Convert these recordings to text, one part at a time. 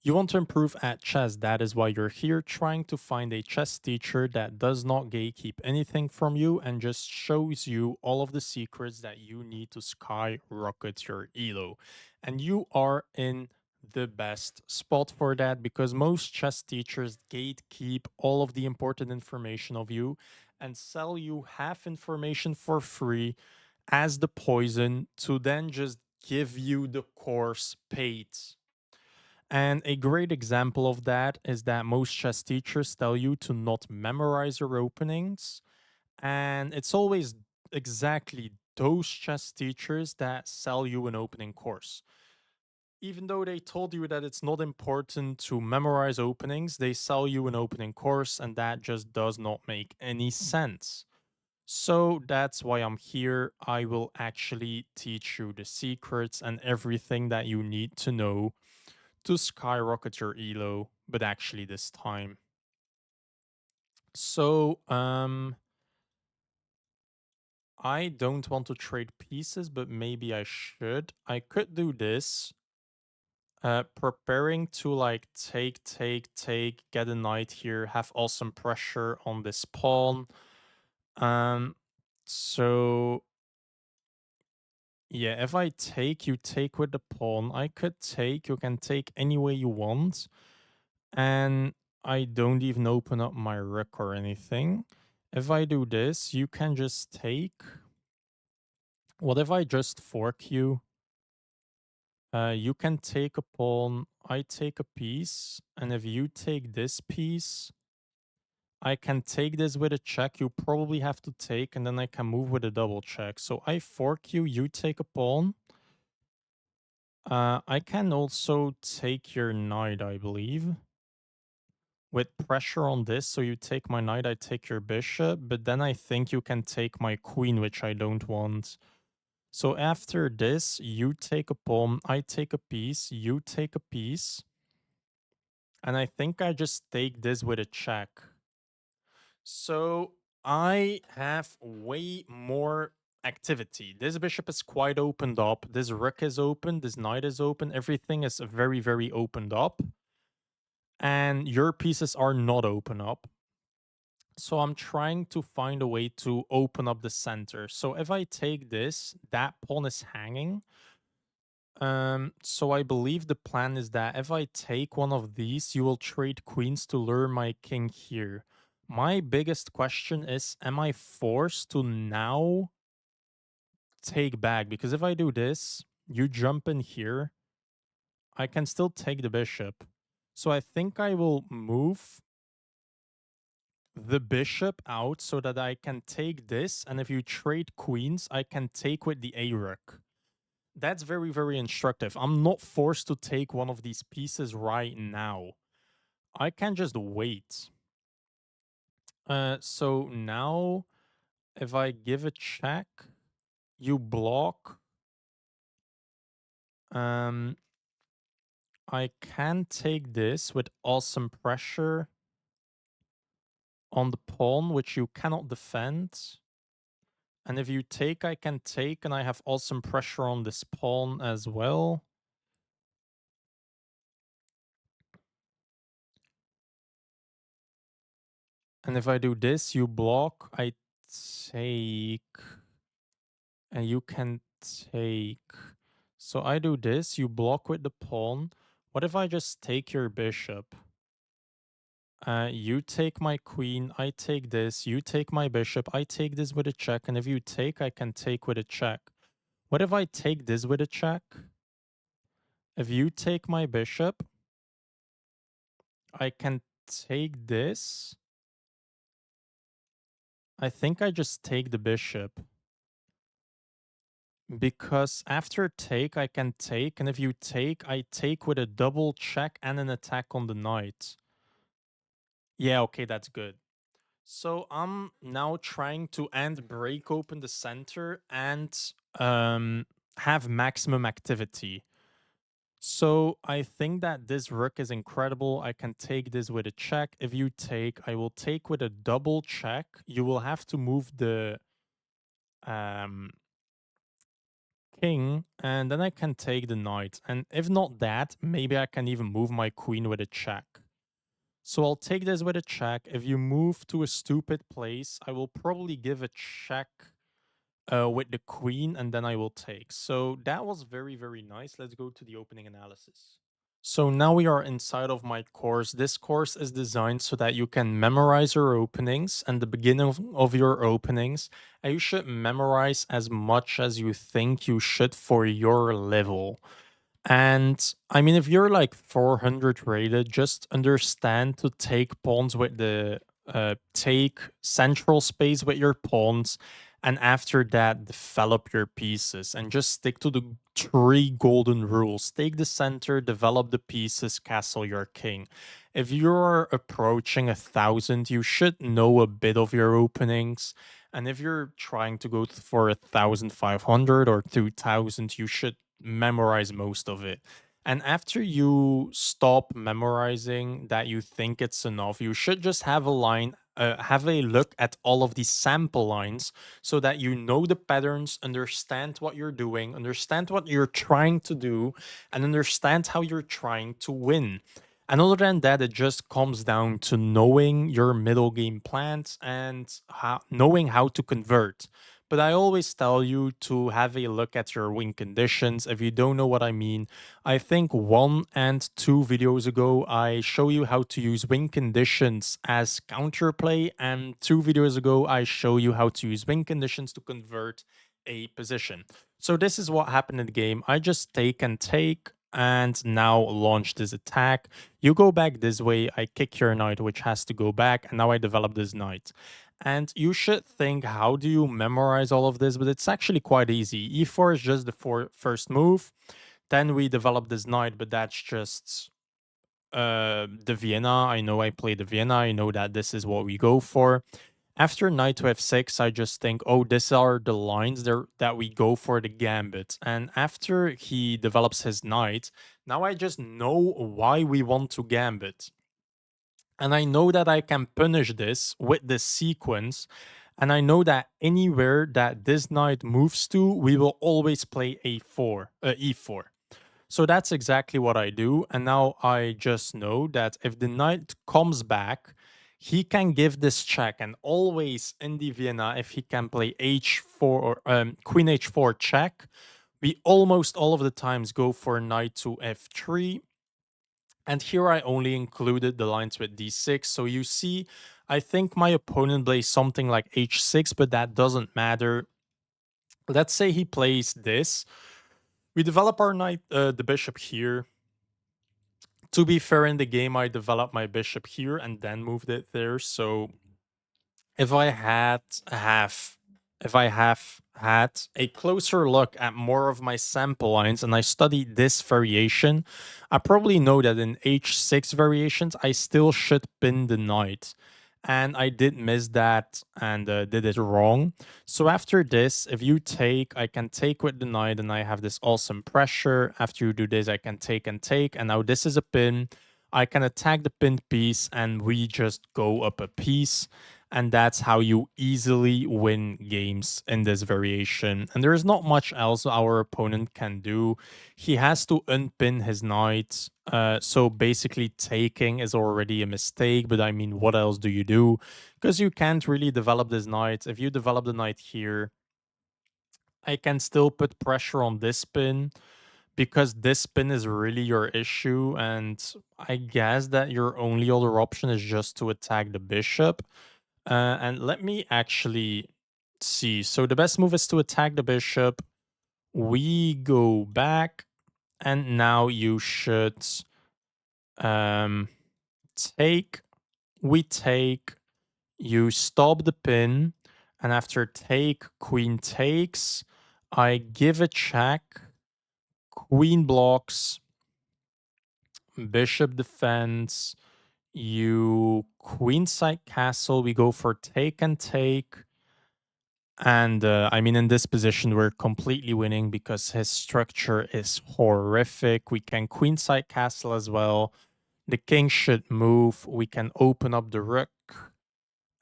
You want to improve at chess. That is why you're here, trying to find a chess teacher that does not gatekeep anything from you and just shows you all of the secrets that you need to skyrocket your elo. And you are in the best spot for that because most chess teachers gatekeep all of the important information of you and sell you half information for free as the poison to then just give you the course paid. And a great example of that is that most chess teachers tell you to not memorize your openings. And it's always exactly those chess teachers that sell you an opening course. Even though they told you that it's not important to memorize openings, they sell you an opening course, and that just does not make any sense. So that's why I'm here. I will actually teach you the secrets and everything that you need to know to skyrocket your elo, but actually this time. So, I don't want to trade pieces, but maybe I should. I could do this. Preparing to like take, get a knight here, have awesome pressure on this pawn. Um, so yeah, if I take, you take with the pawn. I could take, you can take any way you want. And I don't even open up my rook or anything. If I do this, you can just take. What if I just fork you? You can take a pawn, I take a piece, and if you take this piece, I can take this with a check. You probably have to take, and then I can move with a double check. So I fork you, you take a pawn. I can also take your knight, I believe, with pressure on this. So you take my knight, I take your bishop, but then I think you can take my queen, which I don't want. So after this, you take a pawn, I take a piece, you take a piece. And I think I just take this with a check. So I have way more activity. This bishop is quite opened up. This rook is open. This knight is open. Everything is very, very opened up. And your pieces are not open up. So I'm trying to find a way to open up the center. So if I take this, that pawn is hanging. So I believe the plan is that if I take one of these, you will trade queens to lure my king here. My biggest question is, am I forced to now take back? Because if I do this, you jump in here, I can still take the bishop. So I think I will move the bishop out so that I can take this, and if you trade queens, I can take with the a rook. That's very, very instructive. I'm not forced to take one of these pieces right now. I can just wait. So now, if I give a check, you block. Um, I can take this with awesome pressure on the pawn, which you cannot defend. And if you take, I can take, and I have awesome pressure on this pawn as well. And if I do this, you block, I take, and you can take. So I do this, you block with the pawn. What if I just take your bishop? You take my queen, I take this, you take my bishop, I take this with a check, and if you take, I can take with a check. What if I take this with a check? If you take my bishop, I can take this. I think I just take the bishop. Because after take, I can take, and if you take, I take with a double check and an attack on the knight. Yeah, okay, that's good. So I'm now trying to break open the center and have maximum activity. So I think that this rook is incredible. I can take this with a check. If you take, I will take with a double check. You will have to move the um king, and then I can take the knight. And if not that, maybe I can even move my queen with a check. So I'll take this with a check. If you move to a stupid place, I will probably give a check with the queen, and then I will take. So that was very, very nice. Let's go to the opening analysis. So now we are inside of my course. This course is designed so that you can memorize your openings and the beginning of your openings. And you should memorize as much as you think you should for your level. And I mean, if you're like 400 rated, just understand to take pawns with the take central space with your pawns, and after that, develop your pieces and just stick to the three golden rules. Take the center, develop the pieces, castle your king. If you're approaching 1,000, you should know a bit of your openings. And if you're trying to go for 1,500 or 2,000, you should memorize most of it. And after you stop memorizing that you think it's enough, you should just have a line, have a look at all of these sample lines so that you know the patterns, understand what you're doing, understand what you're trying to do, and understand how you're trying to win. And other than that, it just comes down to knowing your middle game plans and knowing how to convert. But I always tell you to have a look at your win conditions. If you don't know what I mean, I think 1 and 2 videos ago, I show you how to use win conditions as counterplay. And 2 videos ago, I show you how to use win conditions to convert a position. So this is what happened in the game. I just take and take and now launch this attack. You go back this way, I kick your knight, which has to go back, and now I develop this knight. And you should think, how do you memorize all of this? But it's actually quite easy. E4 is just the first move. Then we develop this knight, but that's just the Vienna. I know I play the Vienna. I know that this is what we go for. After knight to f6, I just think, oh, these are the lines there that we go for the gambit. And after he develops his knight, now I just know why we want to gambit. And I know that I can punish this with this sequence. And I know that anywhere that this knight moves to, we will always play e4. So that's exactly what I do. And now I just know that if the knight comes back, he can give this check. And always in the Vienna, if he can play h4 or queen h4 check, we almost all of the times go for knight to f3. And here I only included the lines with d6. So you see, I think my opponent plays something like h6, but that doesn't matter. Let's say he plays this. We develop our knight, the bishop here. To be fair, in the game, I developed my bishop here and then moved it there. So if I had have if I have had a closer look at more of my sample lines and I studied this variation, I probably know that in h6 variations I still should pin the knight. And I did miss that and did it wrong. So after this, if you take, I can take with the knight and I have this awesome pressure. After you do this, I can take and take. And now this is a pin. I can attack the pinned piece and we just go up a piece. And that's how you easily win games in this variation. And there is not much else our opponent can do. He has to unpin his knight. So basically, taking is already a mistake. But I mean, what else do you do? Because you can't really develop this knight. If you develop the knight here, I can still put pressure on this pin because this pin is really your issue. And I guess that your only other option is just to attack the bishop. And let me actually see. So the best move is to attack the bishop. We go back, and now you should um, take. We take. You stop the pin, and after take, queen takes. I give a check. Queen blocks. Bishop defends. You queenside castle. We go for take and take. And I mean, in this position, we're completely winning because his structure is horrific. We can queenside castle as well. The king should move. We can open up the rook.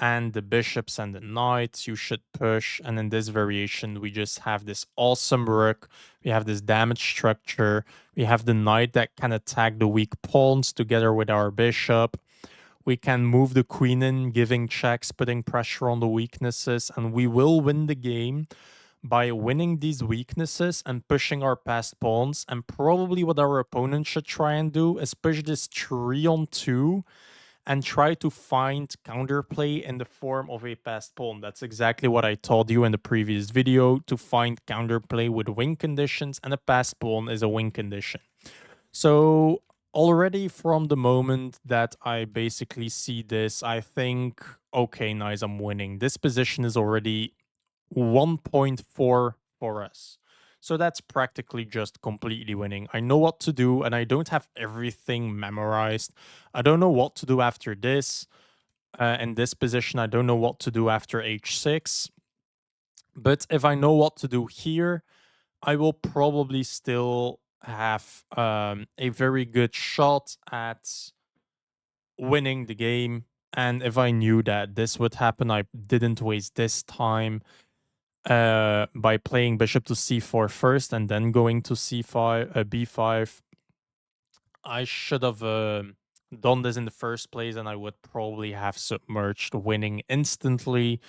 and the bishops and the knights you should push. And in this variation, we just have this awesome rook. We have this damage structure. We have the knight that can attack the weak pawns together with our bishop. We can move the queen in, giving checks, putting pressure on the weaknesses, and we will win the game by winning these weaknesses and pushing our passed pawns. And probably what our opponent should try and do is push this 3-on-2 and try to find counterplay in the form of a passed pawn. That's exactly what I told you in the previous video. To find counterplay with win conditions, and a passed pawn is a win condition. So already from the moment that I basically see this, I think, okay, nice, I'm winning. This position is already 1.4 for us. So that's practically just completely winning. I know what to do, and I don't have everything memorized. I don't know what to do after this. In this position, I don't know what to do after h6. But if I know what to do here, I will probably still have a very good shot at winning the game. And if I knew that this would happen, I didn't waste this time by playing bishop to c4 first and then going to c5, b5. I should have done this in the first place, and I would probably have submerged winning instantly.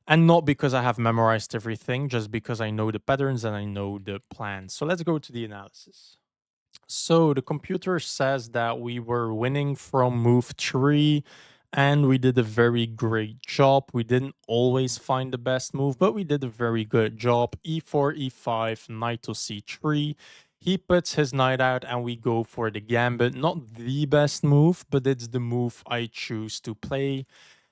And not because I have memorized everything, just because I know the patterns and I know the plans. So let's go to the analysis. So the computer says that we were winning from move 3, and we did a very great job. We didn't always find the best move, but we did a very good job. e4, e5, knight to c3. He puts his knight out and we go for the gambit. Not the best move, but it's the move I choose to play.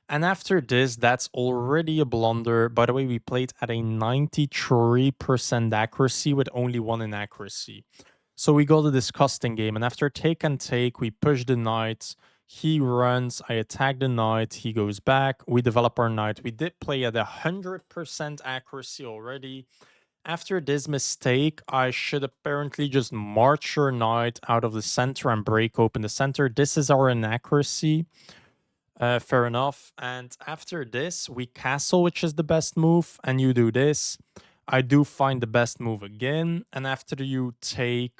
And after this, that's already a blunder. By the way, we played at a 93% accuracy with only 1 inaccuracy. So we got a disgusting game, and after take and take, we push the knight. He runs, I attack the knight, he goes back, we develop our knight. We did play at 100% accuracy already. After this mistake, I should apparently just march your knight out of the center and break open the center. This is our inaccuracy. Fair enough. And after this, we castle, which is the best move, and you do this. I do find the best move again, and after you take,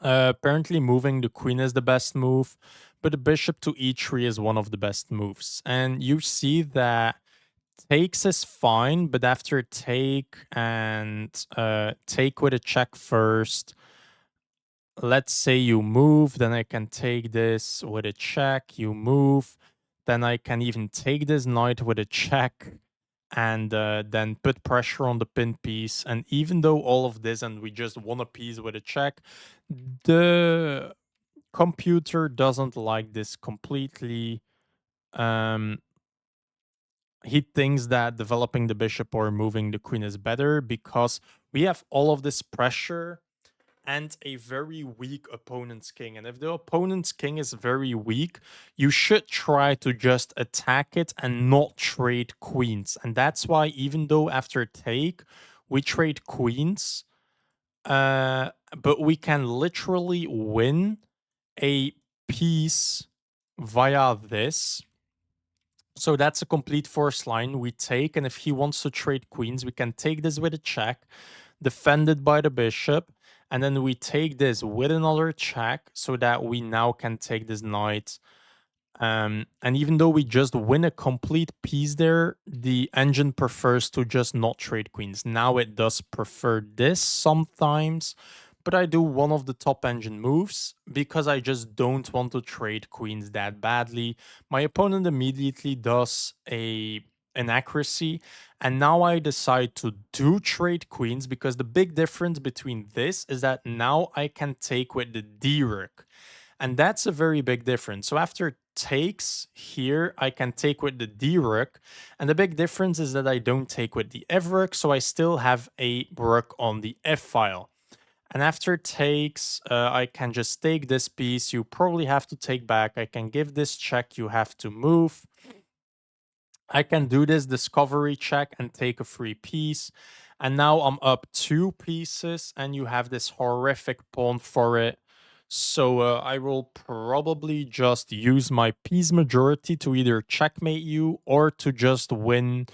apparently moving the queen is the best move, but the bishop to e3 is one of the best moves. And you see that takes is fine, but after take and take with a check first, let's say you move, then I can take this with a check, you move, then I can even take this knight with a check and then put pressure on the pin piece. And even though all of this and we just won a piece with a check, the computer doesn't like this completely. He thinks that developing the bishop or moving the queen is better because we have all of this pressure and a very weak opponent's king. And if the opponent's king is very weak, you should try to just attack it and not trade queens. And that's why, even though after take, we trade queens, but we can literally win a piece via this. So that's a complete force line we take, and if he wants to trade queens, we can take this with a check, defended by the bishop, and then we take this with another check so that we now can take this knight. And even though we just win a complete piece there, the engine prefers to just not trade queens. Now it does prefer this sometimes, but I do one of the top engine moves because I just don't want to trade queens that badly. My opponent immediately does an accuracy, and now I decide to do trade queens because the big difference between this is that now I can take with the D rook. And that's a very big difference. So after takes here, I can take with the D rook. And the big difference is that I don't take with the F rook, so I still have a rook on the F file. And after takes, I can just take this piece. You probably have to take back. I can give this check. You have to move. I can do this discovery check and take a free piece. And now I'm up 2 pieces, and you have this horrific pawn for it. So I will probably just use my piece majority to either checkmate you or to just win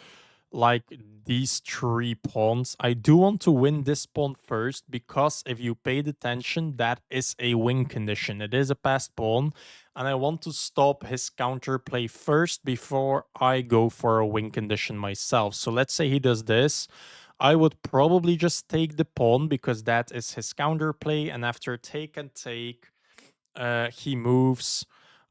like these three pawns. I do want to win this pawn first because if you paid attention, that is a win condition. It is a passed pawn, and I want to stop his counterplay first before I go for a win condition myself. So let's say he does this. I would probably just take the pawn because that is his counterplay, and after take and take, he moves.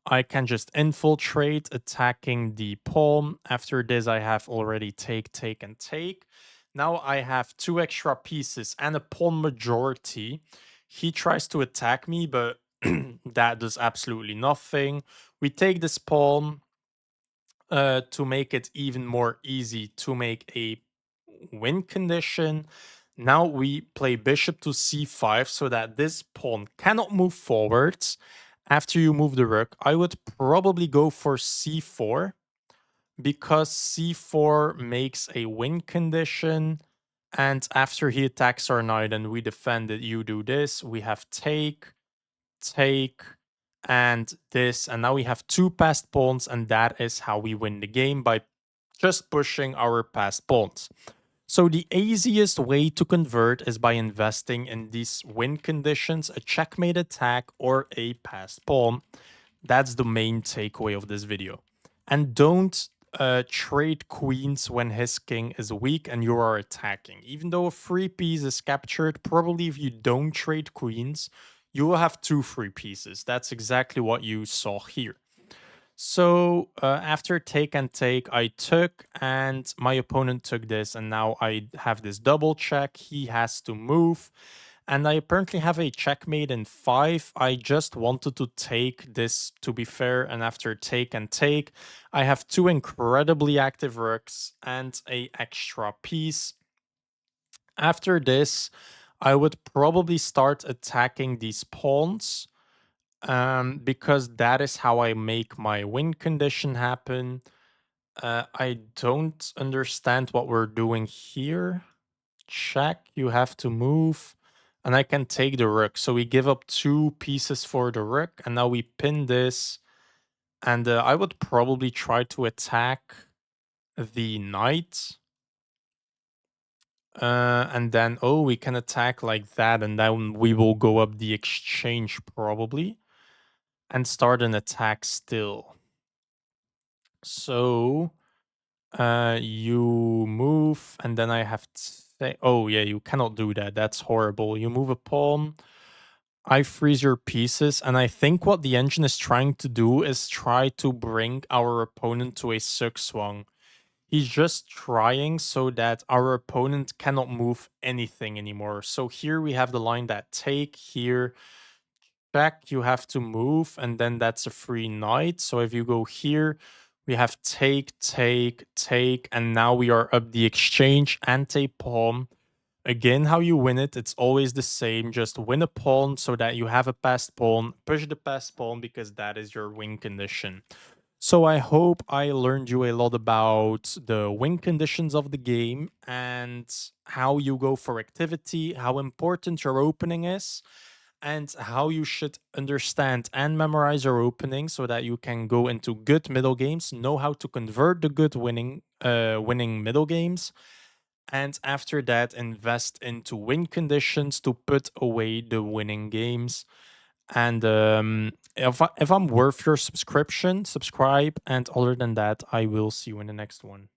I can just infiltrate, attacking the pawn. After this, I have already take, take, and take. Now I have two extra pieces and a pawn majority. He tries to attack me, but that does absolutely nothing. We take this pawn to make it even more easy to make a win condition. Now we play bishop to c5 so that this pawn cannot move forwards. After you move the rook, I would probably go for c4 because c4 makes a win condition. And after he attacks our knight and we defend it, you do this. We have take, take, and this. And now we have two passed pawns, and that is how we win the game by just pushing our passed pawns. So the easiest way to convert is by investing in these win conditions, a checkmate attack, or a passed pawn. That's the main takeaway of this video. And don't trade queens when his king is weak and you are attacking. Even though a free piece is captured, probably if you don't trade queens, you will have two free pieces. That's exactly what you saw here. So after take and take, I took, and my opponent took this, and now I have this double check. He has to move, and I apparently have a checkmate in 5. I just wanted to take this to be fair, and after take and take, I have two incredibly active rooks and a extra piece. After this, I would probably start attacking these pawns because that is how I make my win condition happen. I don't understand what we're doing here. Check, you have to move, and I can take the rook. So we give up two pieces for the rook, and now we pin this. And I would probably try to attack the knight. And then, oh, we can attack like that, and then we will go up the exchange probably and start an attack still. So you move, and then I have to say, oh yeah, you cannot do that. That's horrible. You move a pawn. I freeze your pieces, and I think what the engine is trying to do is try to bring our opponent to a sug swung. He's just trying so that our opponent cannot move anything anymore. So here we have the line that take here. Check, you have to move, and then that's a free knight. So if you go here, we have take, take, take, and now we are up the exchange and a pawn. Again, how you win it, it's always the same. Just win a pawn so that you have a passed pawn, push the passed pawn because that is your win condition. So I hope I learned you a lot about the win conditions of the game and how you go for activity, how important your opening is, and how you should understand and memorize your opening so that you can go into good middle games, know how to convert the good winning middle games, and after that invest into win conditions to put away the winning games. And if I'm worth your subscription, subscribe. And other than that, I will see you in the next one.